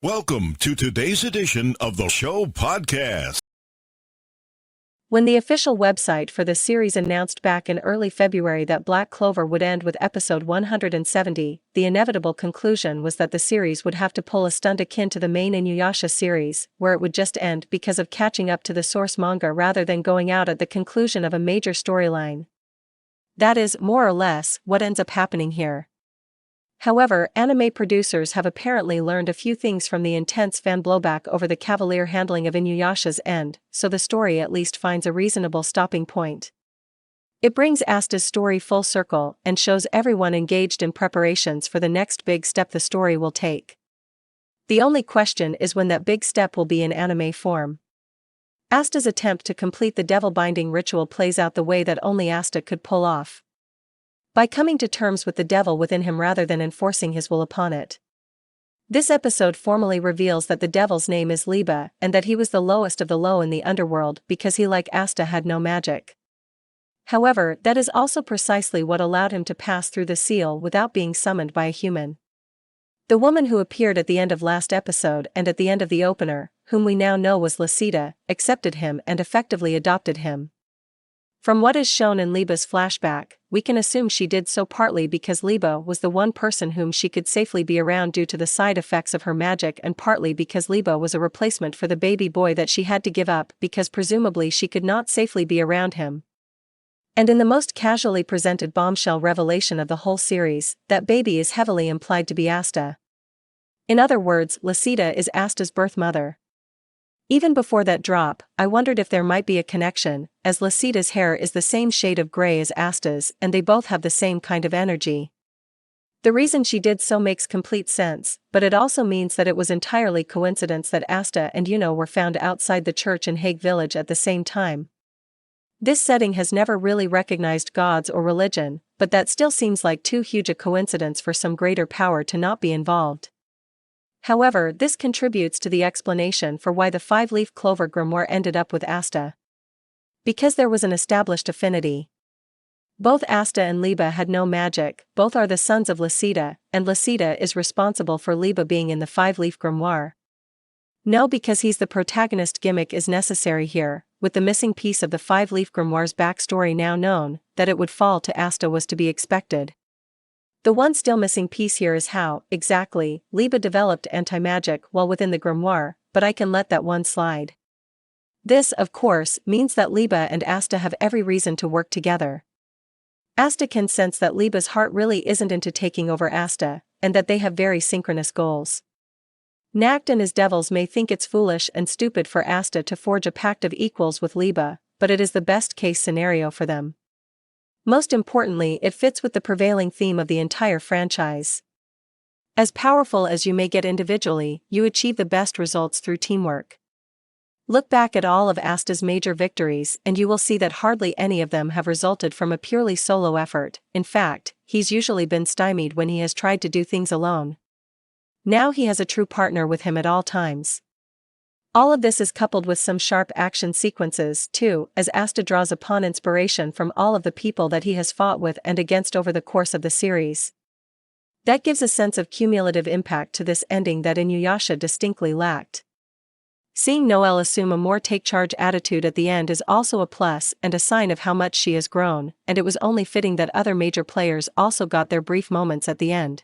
Welcome to today's edition of the show podcast. When the official website for the series announced back in early February that Black Clover would end with episode 170, the inevitable conclusion was that the series would have to pull a stunt akin to the main Inuyasha series, where it would just end because of catching up to the source manga rather than going out at the conclusion of a major storyline. That is, more or less, what ends up happening here. However, anime producers have apparently learned a few things from the intense fan blowback over the cavalier handling of Inuyasha's end, so the story at least finds a reasonable stopping point. It brings Asta's story full circle and shows everyone engaged in preparations for the next big step the story will take. The only question is when that big step will be in anime form. Asta's attempt to complete the devil binding ritual plays out the way that only Asta could pull off. By coming to terms with the devil within him rather than enforcing his will upon it. This episode formally reveals that the devil's name is Liba and that he was the lowest of the low in the underworld because he, like Asta, had no magic. However, that is also precisely what allowed him to pass through the seal without being summoned by a human. The woman who appeared at the end of last episode and at the end of the opener, whom we now know was Lucida, accepted him and effectively adopted him. From what is shown in Liba's flashback, we can assume she did so partly because Liba was the one person whom she could safely be around due to the side effects of her magic, and partly because Liba was a replacement for the baby boy that she had to give up because presumably she could not safely be around him. And in the most casually presented bombshell revelation of the whole series, that baby is heavily implied to be Asta. In other words, Lucida is Asta's birth mother. Even before that drop, I wondered if there might be a connection, as Lucida's hair is the same shade of gray as Asta's and they both have the same kind of energy. The reason she did so makes complete sense, but it also means that it was entirely coincidence that Asta and Yuno were found outside the church in Hague Village at the same time. This setting has never really recognized gods or religion, but that still seems like too huge a coincidence for some greater power to not be involved. However, this contributes to the explanation for why the five-leaf clover grimoire ended up with Asta. Because there was an established affinity. Both Asta and Liba had no magic, both are the sons of Lucida, and Lucida is responsible for Liba being in the five-leaf grimoire. No, because he's the protagonist gimmick is necessary here, with the missing piece of the five-leaf grimoire's backstory now known, that it would fall to Asta was to be expected. The one still missing piece here is how, exactly, Liba developed anti-magic while within the grimoire, but I can let that one slide. This, of course, means that Liba and Asta have every reason to work together. Asta can sense that Liba's heart really isn't into taking over Asta, and that they have very synchronous goals. Nacht and his devils may think it's foolish and stupid for Asta to forge a pact of equals with Liba, but it is the best-case scenario for them. Most importantly, it fits with the prevailing theme of the entire franchise. As powerful as you may get individually, you achieve the best results through teamwork. Look back at all of Asta's major victories and you will see that hardly any of them have resulted from a purely solo effort. In fact, he's usually been stymied when he has tried to do things alone. Now he has a true partner with him at all times. All of this is coupled with some sharp action sequences, too, as Asta draws upon inspiration from all of the people that he has fought with and against over the course of the series. That gives a sense of cumulative impact to this ending that Inuyasha distinctly lacked. Seeing Noelle assume a more take-charge attitude at the end is also a plus and a sign of how much she has grown, and it was only fitting that other major players also got their brief moments at the end.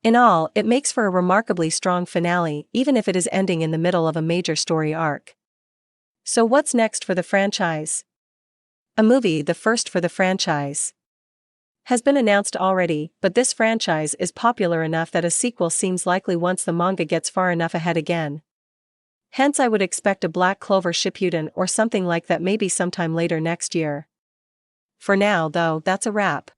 In all, it makes for a remarkably strong finale, even if it is ending in the middle of a major story arc. So what's next for the franchise? A movie, the first for the franchise, has been announced already, but this franchise is popular enough that a sequel seems likely once the manga gets far enough ahead again. Hence I would expect a Black Clover Shippuden or something like that maybe sometime later next year. For now, though, that's a wrap.